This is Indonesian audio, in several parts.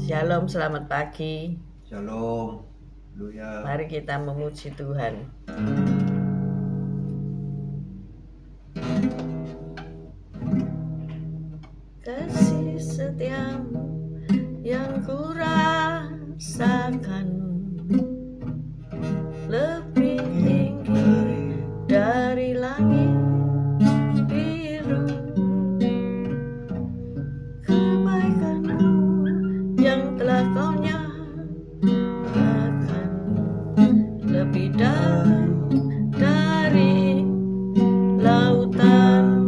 Shalom, selamat pagi. Shalom. Haleluya. Mari kita memuji Tuhan. Kasih setiamu yang ku rasakan lebih tinggi dari langit biru. Kebaikan-Mu yang telah Kau nyatakan lebih dalam dari lautan.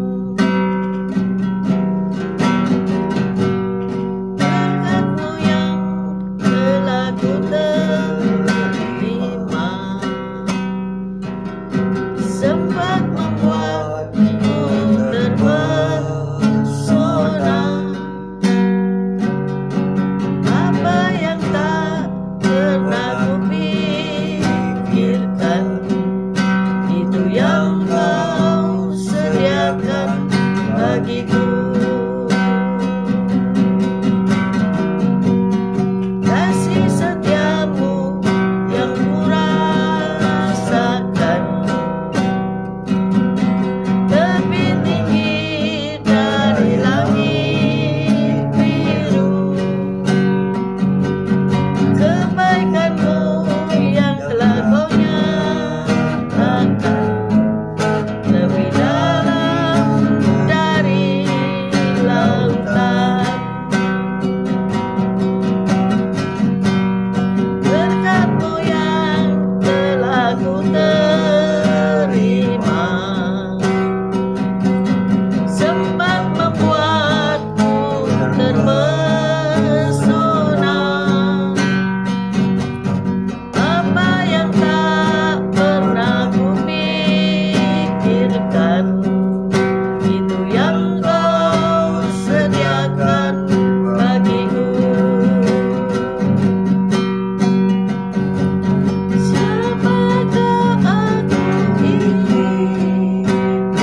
Berkat-Mu yang telah ku terima sempat membuatku terpesona. Apa yang tak pernah kupikirkan, itu yang Kau sediakan bagiku. Kasih setiamu yang ku rasakan lebih tinggi dari langit biru. Kebaikan-Mu yang telah Kau nyatakan lebih dalam dari lautan. Berkat-Mu yang telah ku terima sempat membuatku terpesona. Apa yang tak pernah kupikirkan, itu yang Kau sediakan bagiku. Siapakah aku ini,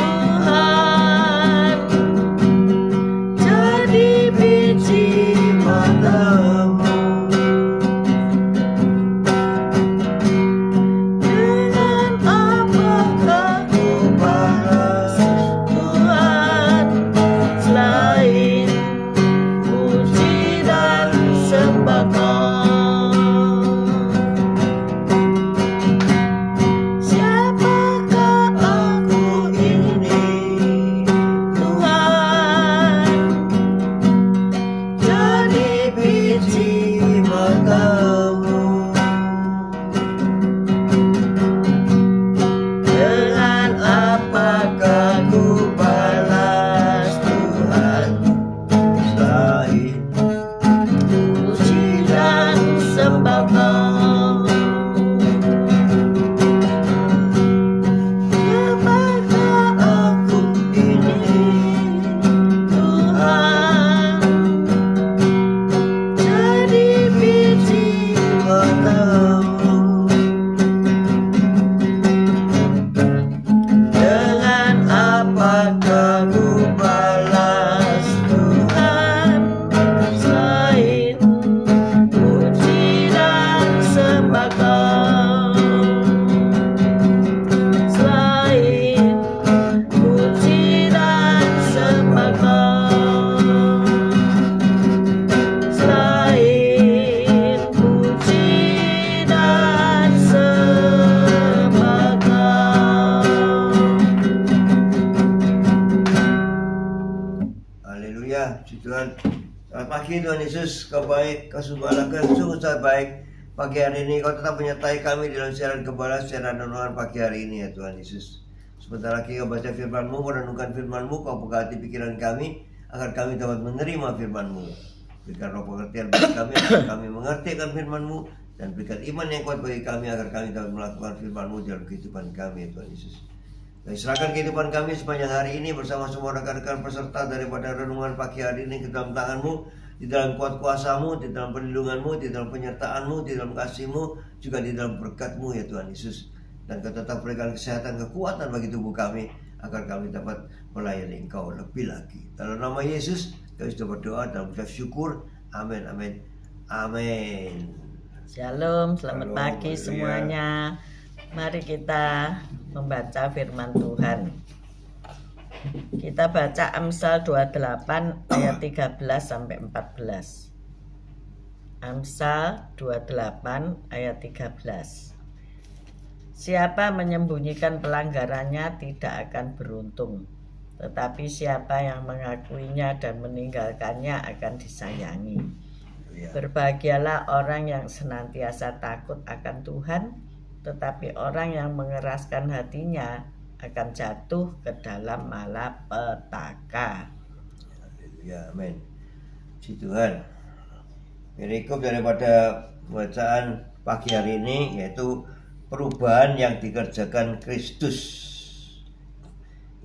Tuhan? Jadi biji mata-Mu. Dengan apakah ku balas, Tuhan, selain puji dan sembah Kau? Siapakah aku ini, Tuhan? Jadi biji mata-Mu. Dengan apakah ku balas, Tuhan, selain puji dan sembah Kau? Siapakah aku ini, Tuhan? Jadi biji mata-Mu. Dengan apakah ku balas, Tuhan, selain puji dan sembah Kau? Selain puji dan sembah Kau. Selain puji dan sembah Kau. Haleluya. Puji Tuhan. Selamat pagi Tuhan Yesus. Kau baik, Kau sembahkan sungguh sangat baik. Pagi hari ini Kau tetap menyertai kami dalam siaran gembala, siaran renungan pagi hari ini ya Tuhan Yesus. Sebentar lagi Kau baca firman-Mu, merenungkan firman-Mu, Kau buka hati pikiran kami agar kami dapat menerima firman-Mu. Berikan roh pengertian bagi kami agar kami mengerti akan firman-Mu, dan berikan iman yang kuat bagi kami agar kami dapat melakukan firman-Mu dalam kehidupan kami ya Tuhan Yesus. Dan serahkan kehidupan kami sepanjang hari ini bersama semua rekan-rekan peserta daripada renungan pagi hari ini ke dalam tangan-Mu, di dalam kuat kuasa-Mu, di dalam perlindungan-Mu, di dalam penyertaan-Mu, di dalam kasih-Mu, juga di dalam berkat-Mu ya Tuhan Yesus. Dan Kau tetap berikan kesehatan, kekuatan bagi tubuh kami agar kami dapat melayani Engkau lebih lagi. Dalam nama Yesus kami sudah berdoa dan mengucap syukur. Amin, amin, Amin. Shalom, selamat Shalom, pagi haleluya. semuanya. Mari kita membaca firman Tuhan. Kita baca Amsal 28 ayat 13 sampai 14. Amsal 28 ayat 13. Siapa menyembunyikan pelanggarannya tidak akan beruntung, tetapi siapa yang mengakuinya dan meninggalkannya akan disayangi. Berbahagialah orang yang senantiasa takut akan Tuhan, tetapi orang yang mengeraskan hatinya akan jatuh ke dalam malapetaka. Ya, amin. Puji Tuhan. Perikop daripada bacaan pagi hari ini yaitu perubahan yang dikerjakan Kristus.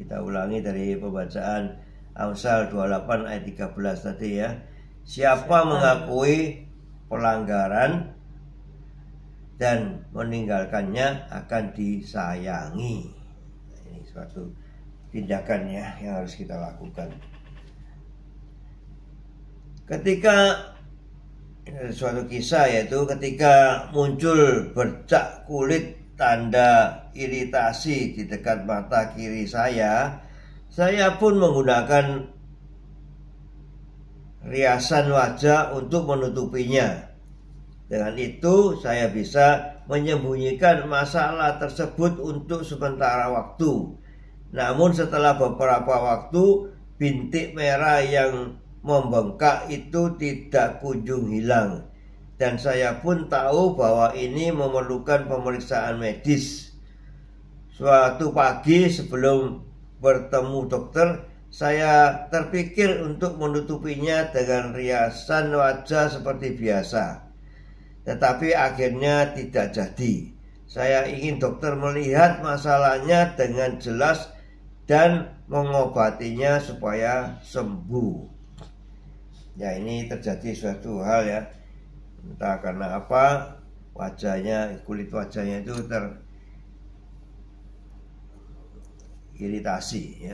Kita ulangi dari pembacaan Amsal 28 ayat 13 tadi ya. Siapa mengakui pelanggaran dan meninggalkannya akan disayangi. Ini suatu tindakan ya yang harus kita lakukan. Ketika suatu kisah yaitu ketika muncul bercak kulit tanda iritasi di dekat mata kiri saya pun menggunakan riasan wajah untuk menutupinya. Dengan itu saya bisa menyembunyikan masalah tersebut untuk sementara waktu. Namun setelah beberapa waktu, bintik merah yang membengkak itu tidak kunjung hilang. Dan saya pun tahu bahwa ini memerlukan pemeriksaan medis. Suatu pagi sebelum bertemu dokter, saya terpikir untuk menutupinya dengan riasan wajah seperti biasa. Tetapi akhirnya tidak jadi. Saya ingin dokter melihat masalahnya dengan jelas dan mengobatinya supaya sembuh. Ya, ini terjadi suatu hal ya. Entah karena apa, wajahnya, kulit wajahnya itu teriritasi ya.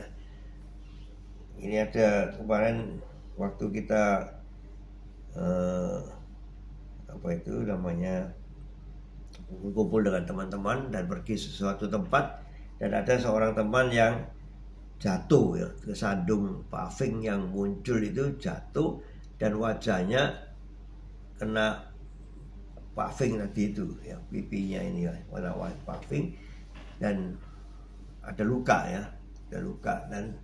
Ini ada kemarin waktu kita kumpul dengan teman-teman dan pergi sesuatu tempat, dan ada seorang teman yang jatuh ya, kesandung paving yang muncul itu jatuh dan wajahnya kena paving tadi itu ya, pipinya ini ya, warna paving dan ada luka ya, dan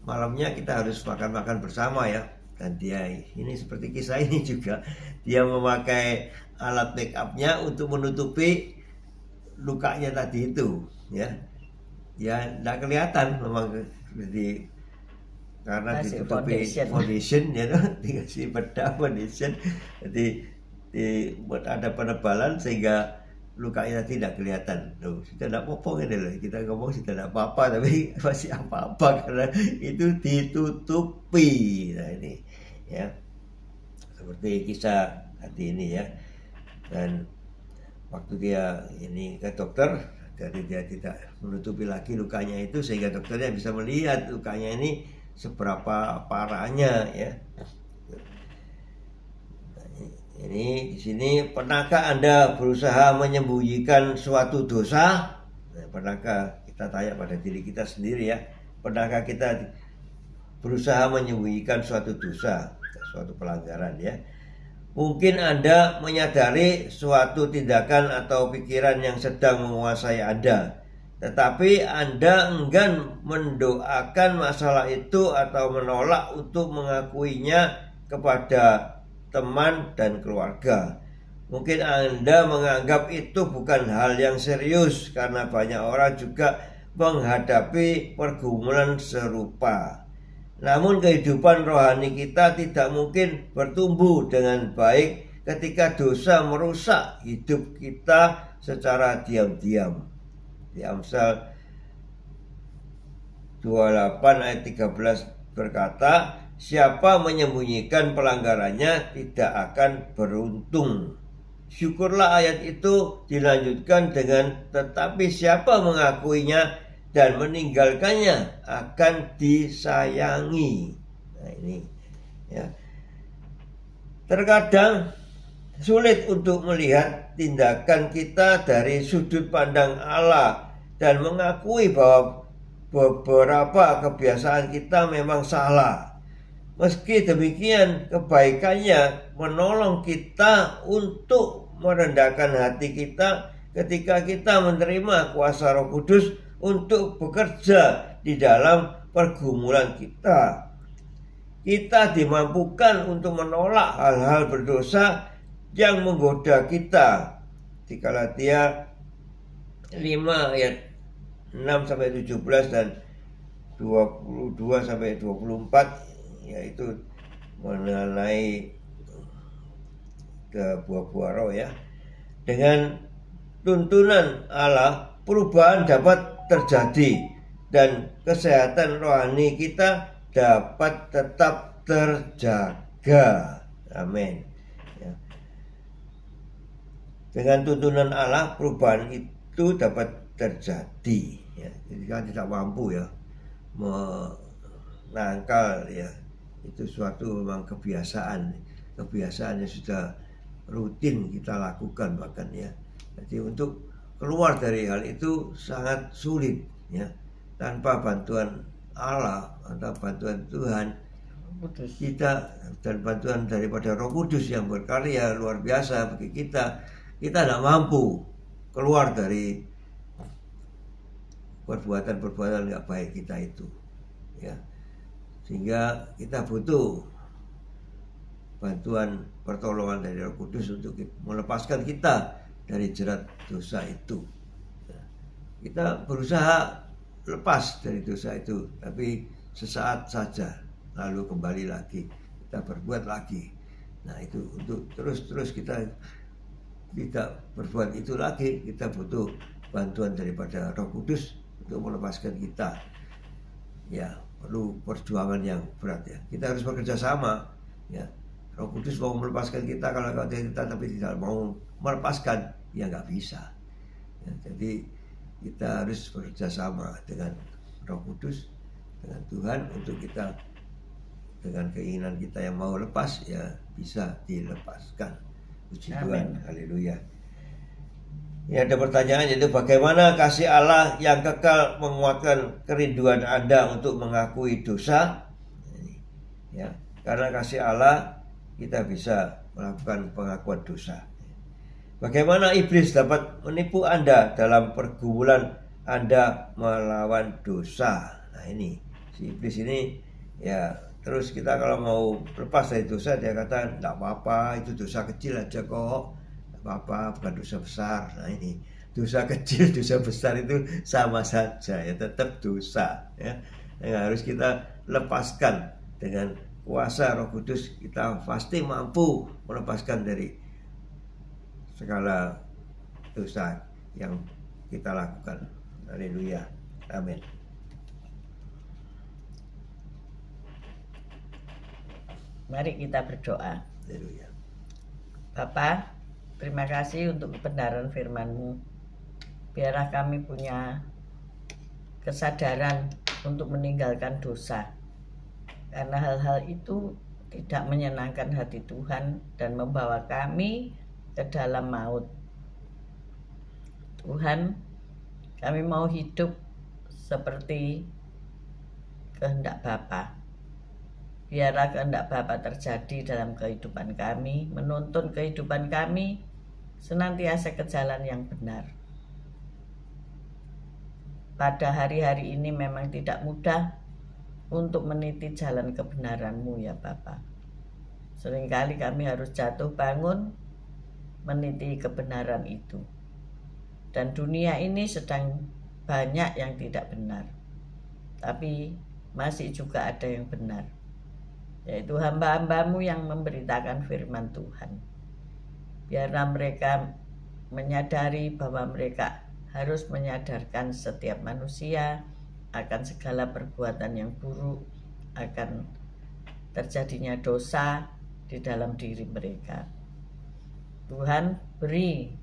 malamnya kita harus makan bersama ya. Dan dia ini seperti kisah ini juga, dia memakai alat make upnya untuk menutupi lukanya tadi itu ya. Ya tidak kelihatan memang seperti karena ditutupi foundation ya, dikasih bedah foundation, jadi buat ada penebalan sehingga lukanya tidak kelihatan. Loh, sudah tidak apa-apa gitu loh. Kita ngomong sudah tidak apa-apa, tapi masih apa-apa karena itu ditutupi. Nah ini ya, seperti kisah tadi ini ya. Dan waktu dia ini ke dokter, jadi dia tidak menutupi lagi lukanya itu sehingga dokternya bisa melihat lukanya ini seberapa parahnya ya. Ini di sini, pernahkah Anda berusaha menyembunyikan suatu dosa? Nah, pernahkah kita tanya pada diri kita sendiri ya? Pernahkah kita berusaha menyembunyikan suatu dosa, suatu pelanggaran ya? Mungkin Anda menyadari suatu tindakan atau pikiran yang sedang menguasai Anda, tetapi Anda enggan mendoakan masalah itu atau menolak untuk mengakuinya kepada teman dan keluarga. Mungkin Anda menganggap itu bukan hal yang serius karena banyak orang juga menghadapi pergumulan serupa. Namun kehidupan rohani kita tidak mungkin bertumbuh dengan baik ketika dosa merusak hidup kita secara diam-diam. Di Amsal 28 ayat 13 berkata, siapa menyembunyikan pelanggarannya tidak akan beruntung. Syukurlah ayat itu dilanjutkan dengan tetapi siapa mengakuinya dan meninggalkannya akan disayangi. Nah ini ya. Terkadang sulit untuk melihat tindakan kita dari sudut pandang Allah dan mengakui bahwa beberapa kebiasaan kita memang salah. Meski demikian, kebaikannya menolong kita untuk merendahkan hati kita ketika kita menerima kuasa Roh Kudus untuk bekerja di dalam pergumulan kita. Kita dimampukan untuk menolak hal-hal berdosa yang menggoda kita. Di Galatia 5 ayat 6 sampai 17 dan 22 sampai 24, yaitu mengenai buah-buah roh ya. Dengan tuntunan Allah, perubahan dapat terjadi dan kesehatan rohani kita dapat tetap terjaga. Amin. Ya. Dengan tuntunan Allah, perubahan itu dapat terjadi. Ya. Jadi kita tidak mampu ya menangkal ya. Itu suatu memang kebiasaan yang sudah rutin kita lakukan bahkan ya. Jadi untuk keluar dari hal itu sangat sulit ya. Tanpa bantuan Allah atau bantuan Tuhan kita dan bantuan daripada Roh Kudus yang berkarya luar biasa bagi kita tidak mampu keluar dari perbuatan-perbuatan nggak baik kita itu ya. Sehingga kita butuh bantuan pertolongan dari Roh Kudus untuk melepaskan kita dari jerat dosa itu ya. Kita berusaha lepas dari dosa itu, tapi sesaat saja lalu kembali lagi, kita berbuat lagi. Nah itu untuk terus kita tidak berbuat itu lagi, kita butuh bantuan daripada Roh Kudus untuk melepaskan kita. Ya, perlu perjuangan yang berat ya. Kita harus bekerja sama ya. Roh Kudus mau melepaskan kita, kalau kita tapi tidak mau melepaskan, ya nggak bisa ya. Jadi kita harus bekerja sama dengan Roh Kudus, dengan Tuhan, untuk kita dengan keinginan kita yang mau lepas ya bisa dilepaskan. Puji Tuhan, haleluya. Ya, ada pertanyaan, yaitu bagaimana kasih Allah yang kekal menguatkan kerinduan Anda untuk mengakui dosa? Ya, karena kasih Allah kita bisa melakukan pengakuan dosa. Bagaimana iblis dapat menipu Anda dalam pergumulan Anda melawan dosa? Nah ini, si iblis ini ya, terus kita kalau mau lepas dari dosa, dia kata tidak apa-apa, itu dosa kecil aja kok, tidak apa-apa, bukan dosa besar. Nah ini, dosa kecil, dosa besar itu sama saja ya, tetap dosa ya. Yang harus kita lepaskan dengan kuasa Roh Kudus, kita pasti mampu melepaskan dari segala dosa yang kita lakukan. Haleluya. Amin. Mari kita berdoa. Haleluya. Bapa, terima kasih untuk kebenaran firman-Mu. Biarlah kami punya kesadaran untuk meninggalkan dosa, karena hal-hal itu tidak menyenangkan hati Tuhan dan membawa kami ke dalam maut. Tuhan, kami mau hidup seperti kehendak Bapa. Biarlah kehendak Bapa terjadi dalam kehidupan kami, menuntun kehidupan kami senantiasa ke jalan yang benar. Pada hari-hari ini memang tidak mudah untuk meniti jalan kebenaran-Mu ya Bapa. Seringkali kami harus jatuh bangun meniti kebenaran itu. Dan dunia ini sedang banyak yang tidak benar, tapi masih juga ada yang benar, yaitu hamba-hamba-Mu yang memberitakan firman Tuhan. Biarlah mereka menyadari bahwa mereka harus menyadarkan setiap manusia akan segala perbuatan yang buruk, akan terjadinya dosa di dalam diri mereka. Tuhan, beri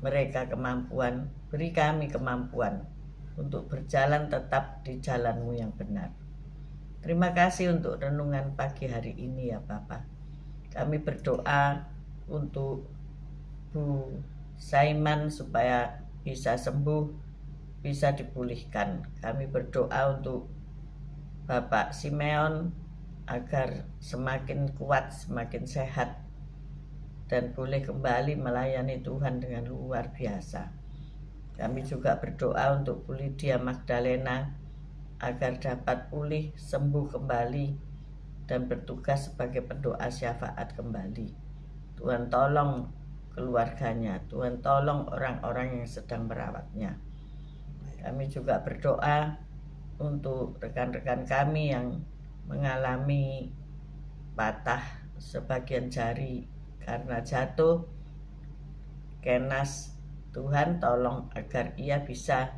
mereka kemampuan, beri kami kemampuan untuk berjalan tetap di jalan-Mu yang benar. Terima kasih untuk renungan pagi hari ini ya Bapa. Kami berdoa untuk Bu Saiman supaya bisa sembuh, bisa dipulihkan. Kami berdoa untuk Bapak Simeon agar semakin kuat, semakin sehat, dan boleh kembali melayani Tuhan dengan luar biasa. Kami juga berdoa untuk Bu Lydia Magdalena agar dapat pulih, sembuh kembali, dan bertugas sebagai pendoa syafaat kembali. Tuhan tolong keluarganya, Tuhan tolong orang-orang yang sedang merawatnya. Kami juga berdoa untuk rekan-rekan kami yang mengalami patah sebagian jari karena jatuh, Kenas. Tuhan tolong agar ia bisa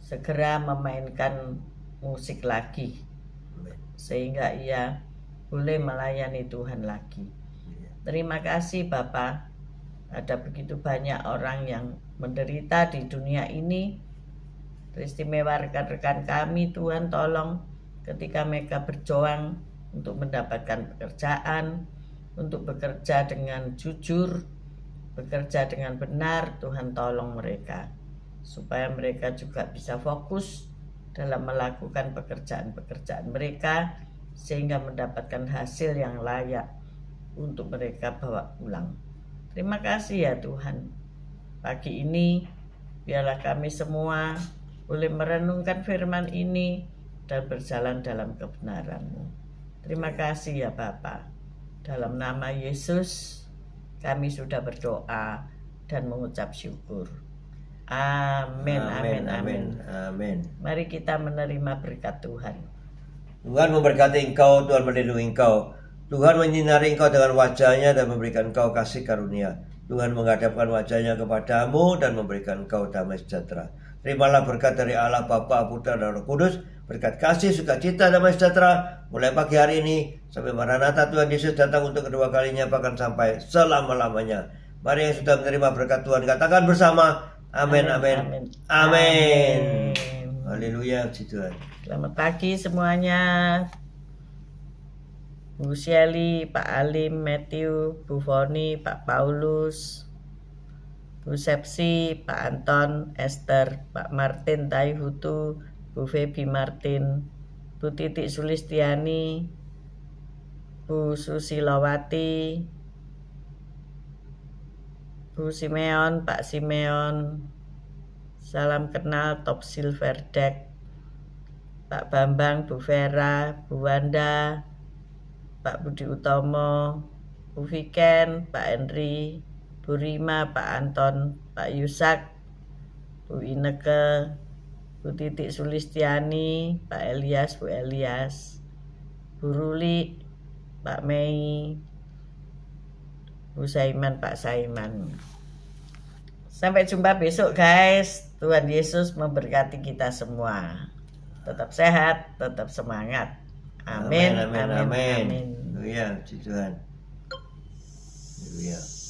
segera memainkan musik lagi, sehingga ia boleh melayani Tuhan lagi. Terima kasih Bapak. Ada begitu banyak orang yang menderita di dunia ini. Teristimewa rekan-rekan kami, Tuhan tolong ketika mereka berjuang untuk mendapatkan pekerjaan, untuk bekerja dengan jujur, bekerja dengan benar. Tuhan tolong mereka supaya mereka juga bisa fokus dalam melakukan pekerjaan-pekerjaan mereka, sehingga mendapatkan hasil yang layak untuk mereka bawa pulang. Terima kasih ya Tuhan. Pagi ini biarlah kami semua boleh merenungkan firman ini dan berjalan dalam kebenaran-Mu. Terima kasih ya Bapa. Dalam nama Yesus kami sudah berdoa dan mengucap syukur. Amin, amin, amin, amin. Mari kita menerima berkat Tuhan. Tuhan memberkati engkau, Tuhan melindungi engkau. Tuhan menyinari engkau dengan wajahnya dan memberikan engkau kasih karunia. Tuhan menghadapkan wajahnya kepadamu dan memberikan engkau damai sejahtera. Terimalah berkat dari Allah Bapa, Putra, dan Roh Kudus. Berkat kasih, sukacita, damai sejahtera mulai pagi hari ini sampai Maranatha Tuhan Yesus datang untuk kedua kalinya, bahkan sampai selama-lamanya. Mari yang sudah menerima berkat Tuhan katakan bersama, amin, amin, amin, amin. Haleluya, puji Tuhan. Selamat pagi semuanya. Bu Shelly, Pak Alim, Matthew, Bu Foni, Pak Paulus, Bu Sepsi, Pak Anton, Esther, Pak Martin Taihutu, Bu Feby Martin, Bu Titik Sulistiani, Bu Susilawati, Bu Simeon, Pak Simeon, salam kenal Top Silver Deck, Pak Bambang, Bu Vera, Bu Wanda, Pak Budi Utomo, Bu Viken, Pak Henry, Bu Rima, Pak Anton, Pak Yusak, Bu Ineke, Bu Titik Sulistiani, Pak Elias, Bu Elias, Bu Ruli, Pak Mei, Bu Saiman, Pak Saiman. Sampai jumpa besok guys. Tuhan Yesus memberkati kita semua. Tetap sehat, tetap semangat. Amin, Amin, amin, amin. amin. Haleluya, puji Tuhan. Haleluya.